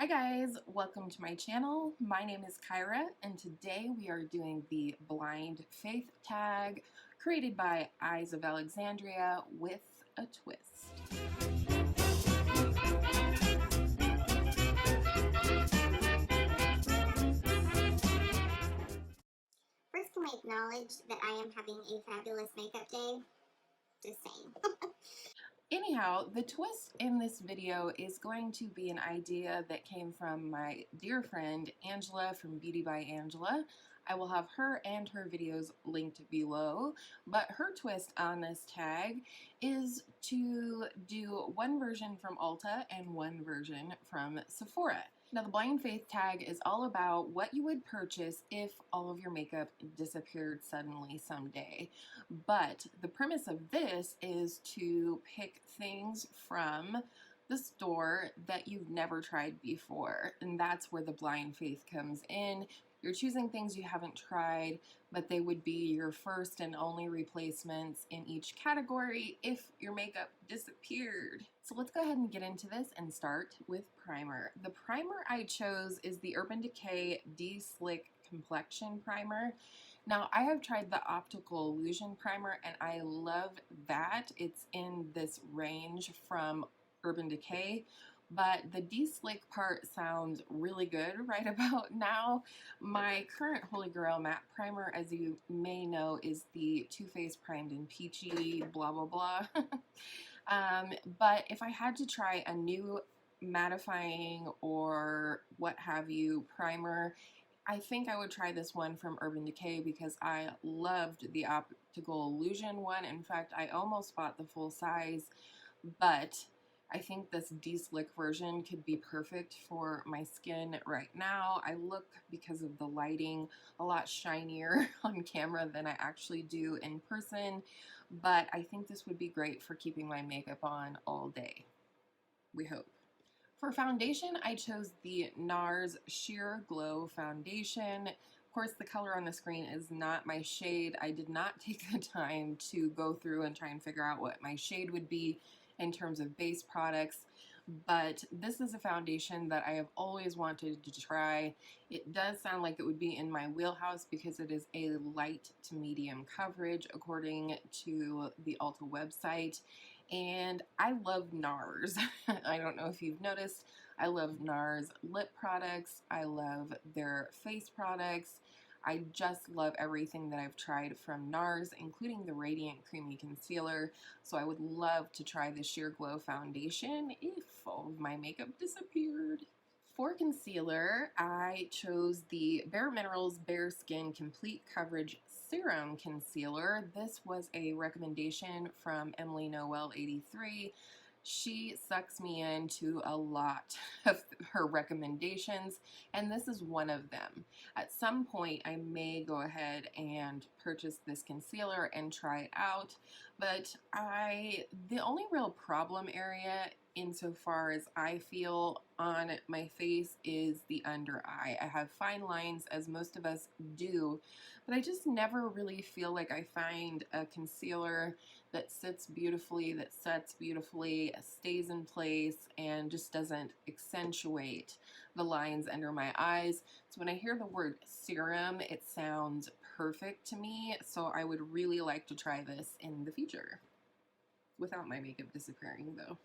Hi guys, welcome to my channel. My name is Kyra and today we are doing the Blind Faith tag created by Eyes of Alexandria with a twist. First, can I acknowledge that I am having a fabulous makeup day? Just saying. Anyhow, the twist in this video is going to be an idea that came from my dear friend Angela from Beauti By Angela. I will have her and her videos linked below, but her twist on this tag is to do one version from Ulta and one version from Sephora. Now, the Blind Faith tag is all about what you would purchase if all of your makeup disappeared suddenly someday. But the premise of this is to pick things from the store that you've never tried before. And that's where the Blind Faith comes in. You're choosing things you haven't tried, but they would be your first and only replacements in each category if your makeup disappeared. So let's go ahead and get into this and start with primer. The primer I chose is the Urban Decay De-Slick Complexion Primer. Now, I have tried the Optical Illusion Primer and I love that. It's in this range from Urban Decay, but the De-Slick part sounds really good right about now. My current Holy Grail matte primer, as you may know, is the Too Faced Primed and Peachy blah blah blah. But if I had to try a new mattifying or what have you primer, I think I would try this one from Urban Decay because I loved the Optical Illusion one. In fact, I almost bought the full size, but I think this De-Slick version could be perfect for my skin right now. I look, because of the lighting, a lot shinier on camera than I actually do in person, but I think this would be great for keeping my makeup on all day. We hope. For foundation, I chose the NARS Sheer Glow Foundation. Of course, the color on the screen is not my shade. I did not take the time to go through and try and figure out what my shade would be in terms of base products, but this is a foundation that I have always wanted to try. It does sound like it would be in my wheelhouse because it is a light to medium coverage according to the Ulta website, and I love NARS. I don't know if you've noticed, I love NARS lip products, I love their face products. I just love everything that I've tried from NARS, including the Radiant Creamy Concealer, so I would love to try the Sheer Glow Foundation if all of my makeup disappeared. For concealer, I chose the Bare Minerals Bare Skin Complete Coverage Serum Concealer. This was a recommendation from Emily Noel 83. She sucks me into a lot of her recommendations, and this is one of them. At some point, I may go ahead and purchase this concealer and try it out, but the only real problem area insofar as I feel on my face is the under eye. I have fine lines, as most of us do, but I just never really feel like I find a concealer that sits beautifully, that sets beautifully, stays in place, and just doesn't accentuate the lines under my eyes. So when I hear the word serum, it sounds perfect to me, so I would really like to try this in the future. Without my makeup disappearing, though.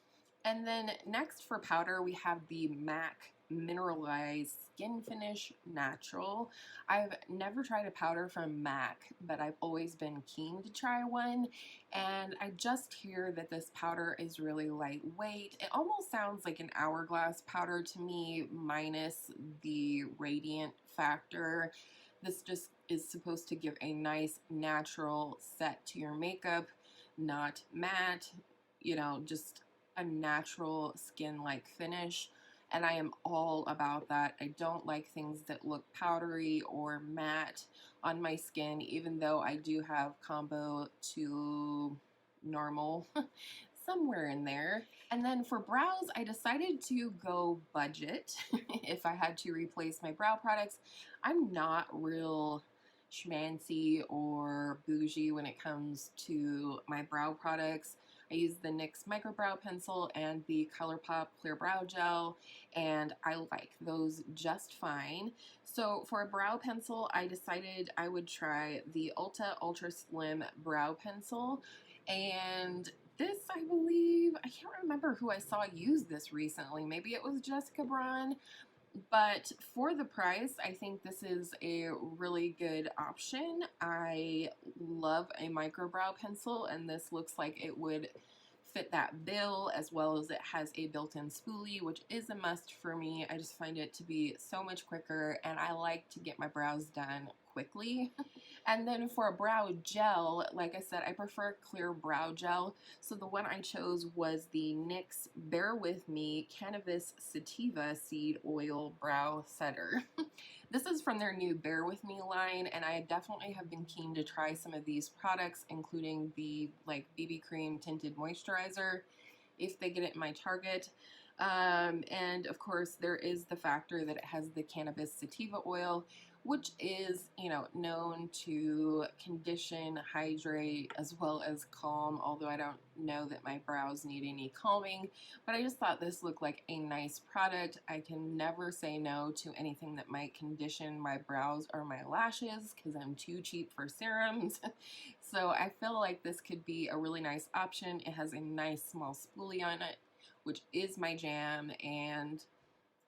And then next for powder, we have the MAC Mineralized Skin Finish Natural. I've never tried a powder from MAC, but I've always been keen to try one. And I just hear that this powder is really lightweight. It almost sounds like an Hourglass powder to me, minus the radiant factor. This just is supposed to give a nice natural set to your makeup, not matte, you know, just a natural skin-like finish, and I am all about that. I don't like things that look powdery or matte on my skin, even though I do have combo to normal somewhere in there. And then for brows, I decided to go budget if I had to replace my brow products. I'm not real schmancy or bougie when it comes to my brow products. I use the NYX Micro Brow Pencil and the ColourPop Clear Brow Gel, and I like those just fine. So for a brow pencil, I decided I would try the Ulta Ultra Slim Brow Pencil, and this, I believe, I can't remember who I saw use this recently. Maybe it was Jessica Braun, but for the price, I think this is a really good option. I love a micro brow pencil, and this looks like it would fit that bill, as well as it has a built-in spoolie, which is a must for me. I just find it to be so much quicker, and I like to get my brows done quickly. And then for a brow gel, like I said, I prefer clear brow gel. So the one I chose was the NYX Bear With Me Cannabis Sativa Seed Oil Brow Setter. This is from their new Bear With Me line, and I definitely have been keen to try some of these products, including the BB cream tinted moisturizer, if they get it in my Target. And of course, there is the factor that it has the cannabis sativa oil, which is, known to condition, hydrate, as well as calm, although I don't know that my brows need any calming. But I just thought this looked like a nice product. I can never say no to anything that might condition my brows or my lashes, because I'm too cheap for serums. So I feel like this could be a really nice option. It has a nice small spoolie on it, which is my jam, and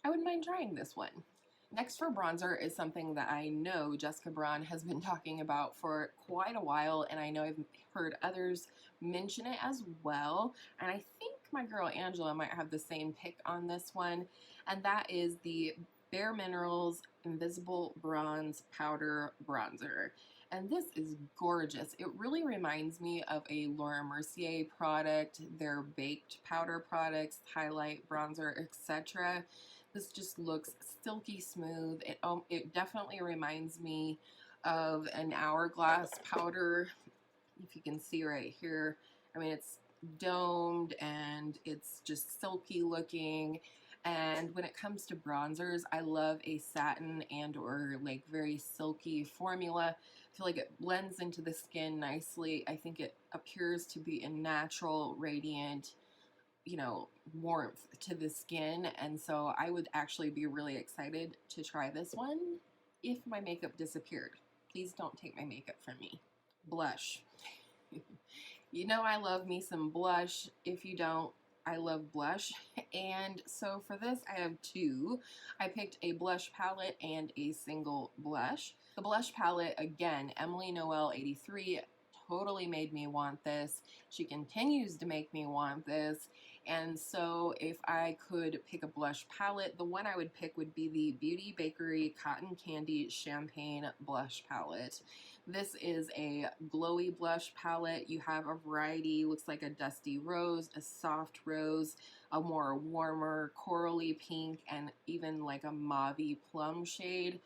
I wouldn't mind trying this one. Next for bronzer is something that I know Jessica Braun has been talking about for quite a while, and I know I've heard others mention it as well, and I think my girl Angela might have the same pick on this one, and that is the Bare Minerals Invisible Bronze Powder Bronzer. And this is gorgeous. It really reminds me of a Laura Mercier product, their baked powder products, highlight, bronzer, etc. This just looks silky smooth. It definitely reminds me of an Hourglass powder, if you can see right here. I mean, it's domed and it's just silky looking. And when it comes to bronzers, I love a satin and or very silky formula. I feel like it blends into the skin nicely. I think it appears to be a natural, radiant, warmth to the skin, and so I would actually be really excited to try this one if my makeup disappeared. Please don't take my makeup from me. Blush. I love me some blush. If you don't, I love blush. And so for this, I have two. I picked a blush palette and a single blush. The blush palette, again, Emily Noel 83, totally made me want this. She continues to make me want this. And so if I could pick a blush palette, the one I would pick would be the Beauty Bakery Cotton Candy Champagne Blush Palette. This is a glowy blush palette. You have a variety, looks like a dusty rose, a soft rose, a more warmer corally pink, and even like a mauvey plum shade.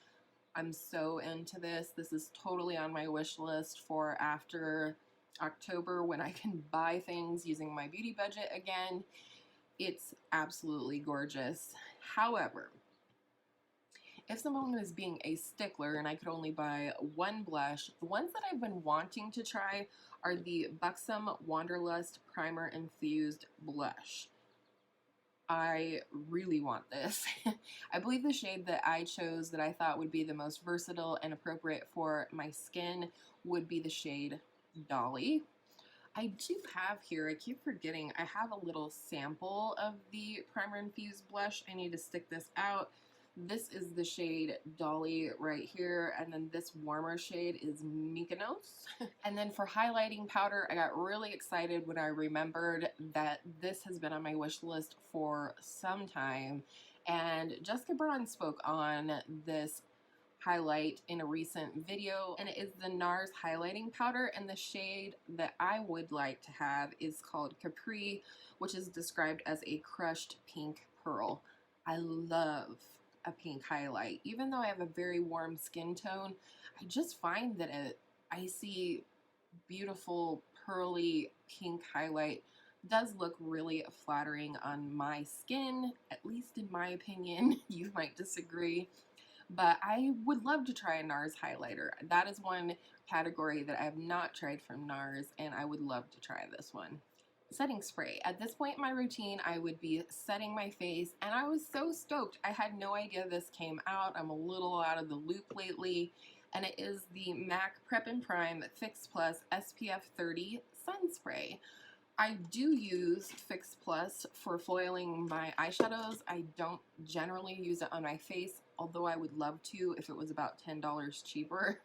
I'm so into this. This is totally on my wish list for after October, when I can buy things using my beauty budget again. It's absolutely gorgeous. However, if someone was being a stickler and I could only buy one blush, the ones that I've been wanting to try are the Buxom Wanderlust Primer Infused Blush. I really want this. I believe the shade that I chose that I thought would be the most versatile and appropriate for my skin would be the shade Dolly. I do have here, I keep forgetting, I have a little sample of the primer infused blush. I need to stick this out. This is the shade Dolly right here, and then this warmer shade is Mykonos. And then for highlighting powder, I got really excited when I remembered that this has been on my wish list for some time, and Jessica Braun spoke on this highlight in a recent video, and it is the NARS highlighting powder, and the shade that I would like to have is called Capri, which is described as a crushed pink pearl. I love a pink highlight. Even though I have a very warm skin tone, I just find that an icy, beautiful, pearly pink highlight does look really flattering on my skin, at least in my opinion. You might disagree. But I would love to try a NARS highlighter. That is one category that I have not tried from NARS, and I would love to try this one. setting spray. At this point in my routine, I would be setting my face, and I was so stoked. I had no idea this came out. I'm a little out of the loop lately, and it is the MAC Prep and Prime Fix Plus SPF 30 Sun Spray. I do use Fix Plus for foiling my eyeshadows. I don't generally use it on my face, although I would love to if it was about $10 cheaper.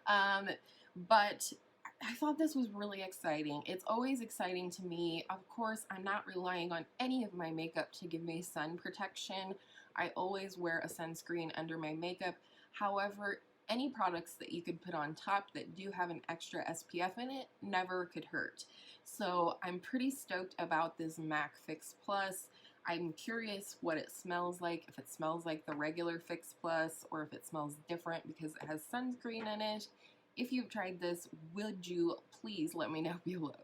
But I thought this was really exciting. It's always exciting to me. Of course, I'm not relying on any of my makeup to give me sun protection. I always wear a sunscreen under my makeup. However, any products that you could put on top that do have an extra SPF in it never could hurt. So I'm pretty stoked about this MAC Fix Plus. I'm curious what it smells like, if it smells like the regular Fix Plus or if it smells different because it has sunscreen in it. If you've tried this, would you please let me know below.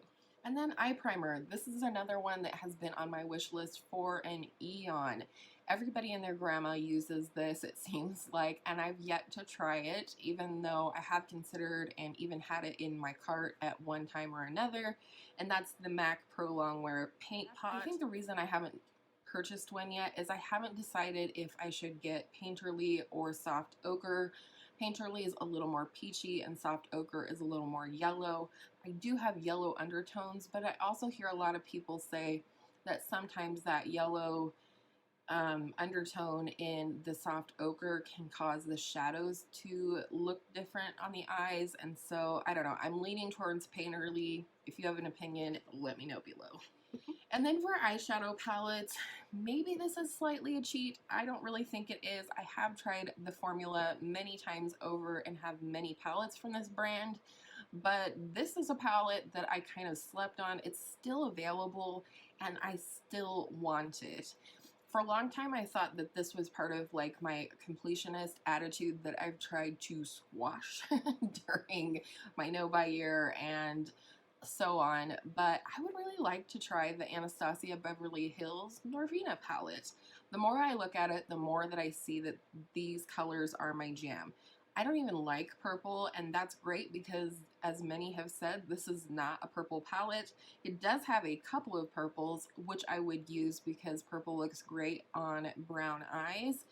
And then eye primer. This is another one that has been on my wish list for an eon. Everybody and their grandma uses this, it seems like, and I've yet to try it, even though I have considered and even had it in my cart at one time or another, and that's the MAC Pro Longwear Paint Pot. I think the reason I haven't purchased one yet is I haven't decided if I should get Painterly or Soft Ochre. Painterly is a little more peachy and Soft Ochre is a little more yellow. I do have yellow undertones, but I also hear a lot of people say that sometimes that yellow undertone in the Soft Ochre can cause the shadows to look different on the eyes, and so I don't know. I'm leaning towards Painterly. If you have an opinion, let me know below. And then for eyeshadow palettes, maybe this is slightly a cheat. I don't really think it is. I have tried the formula many times over and have many palettes from this brand, but this is a palette that I kind of slept on. It's still available and I still want it. For a long time, I thought that this was part of like my completionist attitude that I've tried to squash during my no buy year and so on, but I would really like to try the Anastasia Beverly Hills Norvina palette. The more I look at it, the more that I see that these colors are my jam. I don't even like purple, and that's great because, as many have said, this is not a purple palette. It does have a couple of purples, which I would use because purple looks great on brown eyes,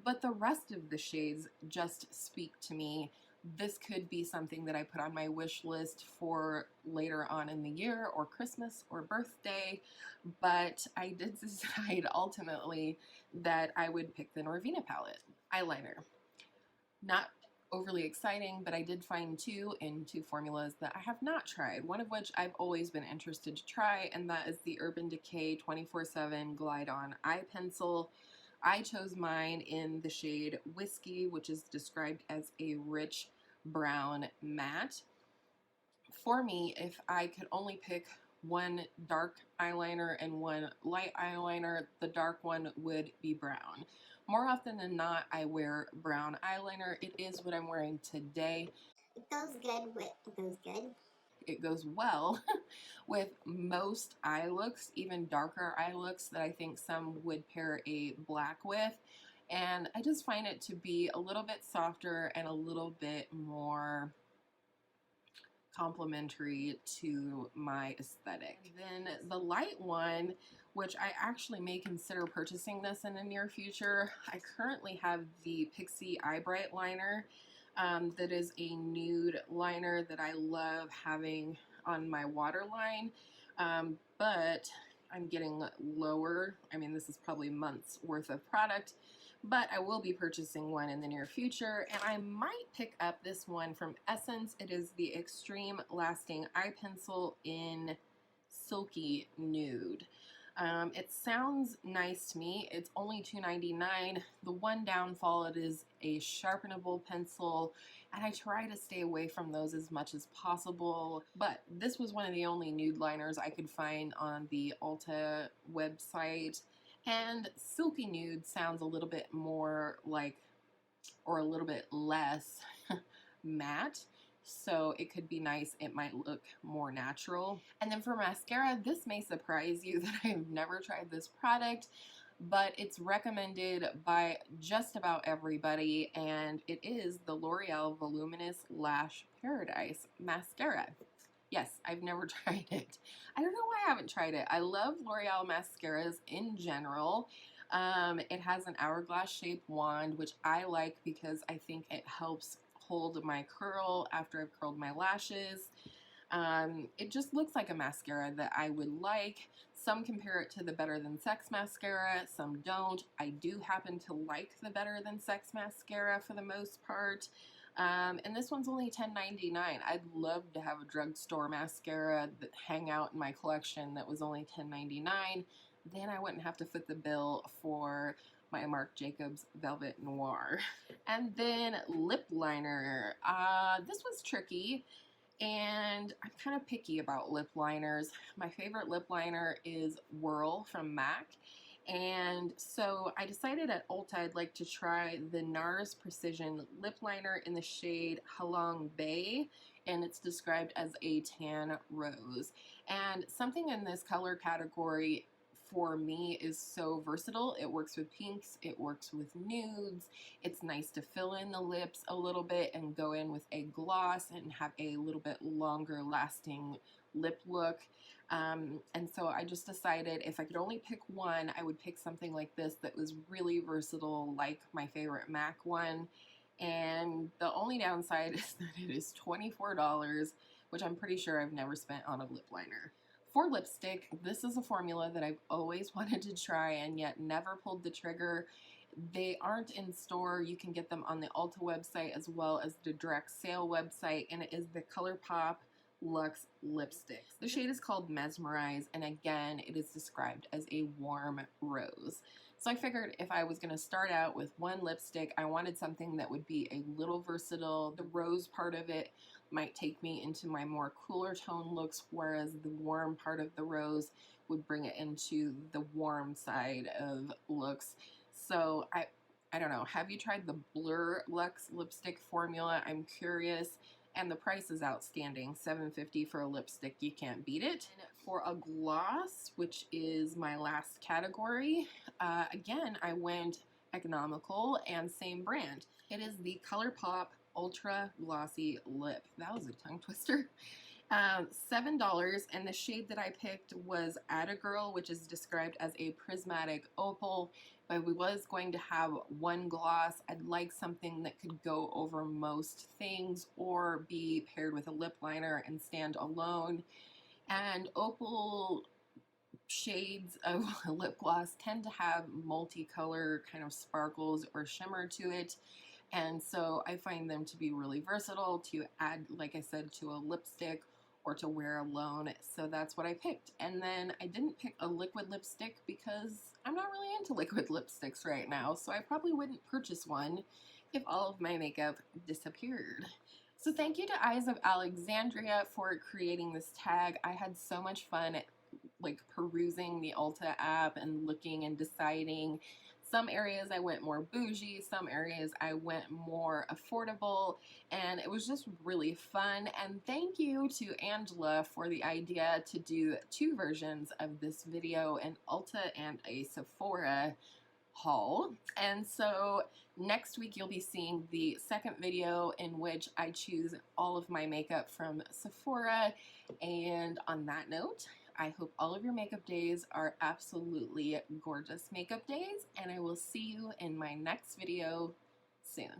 but the rest of the shades just speak to me. This could be something that I put on my wish list for later on in the year or Christmas or birthday, but I did decide ultimately that I would pick the Norvina palette. Eyeliner. Not overly exciting, but I did find two in two formulas that I have not tried, one of which I've always been interested to try, and that is the Urban Decay 24/7 Glide On Eye Pencil. I chose mine in the shade Whiskey, which is described as a rich brown matte. For me, if I could only pick one dark eyeliner and one light eyeliner, the dark one would be brown. More often than not, I wear brown eyeliner. It is what I'm wearing today. It goes good with, it goes good. It goes well with most eye looks, even darker eye looks that I think some would pair a black with. And I just find it to be a little bit softer and a little bit more complementary to my aesthetic. Then the light one, which I actually may consider purchasing this in the near future. I currently have the Pixi Eye Bright liner. That is a nude liner that I love having on my waterline, but I'm getting lower. I mean, this is probably months worth of product, but I will be purchasing one in the near future, and I might pick up this one from Essence. It is the Extreme Lasting Eye Pencil in Silky Nude. It sounds nice to me. It's only $2.99. The one downfall, it is a sharpenable pencil, and I try to stay away from those as much as possible, but this was one of the only nude liners I could find on the Ulta website, and Silky Nude sounds a little bit more like, or a little bit less matte. So it could be nice. It might look more natural. And then for mascara, this may surprise you that I've never tried this product, but it's recommended by just about everybody, and it is the L'Oreal Voluminous Lash Paradise Mascara. Yes, I've never tried it. I don't know why I haven't tried it. I love L'Oreal mascaras in general. It has an hourglass shaped wand, which I like because I think it helps hold my curl after I've curled my lashes. It just looks like a mascara that I would like. Some compare it to the Better Than Sex mascara, some don't. I do happen to like the Better Than Sex mascara for the most part. And this one's only $10.99. I'd love to have a drugstore mascara that hang out in my collection that was only $10.99. Then I wouldn't have to foot the bill for my Marc Jacobs Velvet Noir. And then lip liner. This was tricky. And I'm kind of picky about lip liners. My favorite lip liner is Whirl from MAC. And so I decided at Ulta I'd like to try the NARS Precision lip liner in the shade Halong Bay, and it's described as a tan rose. And something in this color category for me is so versatile. It works with pinks, it works with nudes. It's nice to fill in the lips a little bit and go in with a gloss and have a little bit longer lasting lip look. And so I just decided if I could only pick one, I would pick something like this that was really versatile, like my favorite MAC one. And the only downside is that it is $24, which I'm pretty sure I've never spent on a lip liner. For lipstick, this is a formula that I've always wanted to try and yet never pulled the trigger. They aren't in store. You can get them on the Ulta website as well as the direct sale website, and it is the ColourPop Luxe Lipsticks. The shade is called Mesmerize, and again, it is described as a warm rose. So I figured if I was going to start out with one lipstick, I wanted something that would be a little versatile. The rose part of it might take me into my more cooler tone looks, whereas the warm part of the rose would bring it into the warm side of looks. So I don't know, have you tried the Blur Luxe lipstick formula? I'm curious. And the price is outstanding, $7.50 for a lipstick. You can't beat it. And for a gloss, which is my last category, again, I went economical and same brand. It is the ColourPop Ultra Glossy Lip. That was a tongue twister. $7, and the shade that I picked was Atta Girl, which is described as a prismatic opal. But we was going to have one gloss. I'd like something that could go over most things or be paired with a lip liner and stand alone. And opal shades of lip gloss tend to have multicolor kind of sparkles or shimmer to it. And so I find them to be really versatile to add, like I said, to a lipstick or to wear alone. So that's what I picked. And then I didn't pick a liquid lipstick because I'm not really into liquid lipsticks right now. So I probably wouldn't purchase one if all of my makeup disappeared. So thank you to Eyes of Alexandria for creating this tag. I had so much fun like perusing the Ulta app and looking and deciding. Some areas I went more bougie, some areas I went more affordable, and it was just really fun. And thank you to Angela for the idea to do two versions of this video, an Ulta and a Sephora haul. And so next week you'll be seeing the second video in which I choose all of my makeup from Sephora. And on that note, I hope all of your makeup days are absolutely gorgeous makeup days, and I will see you in my next video soon.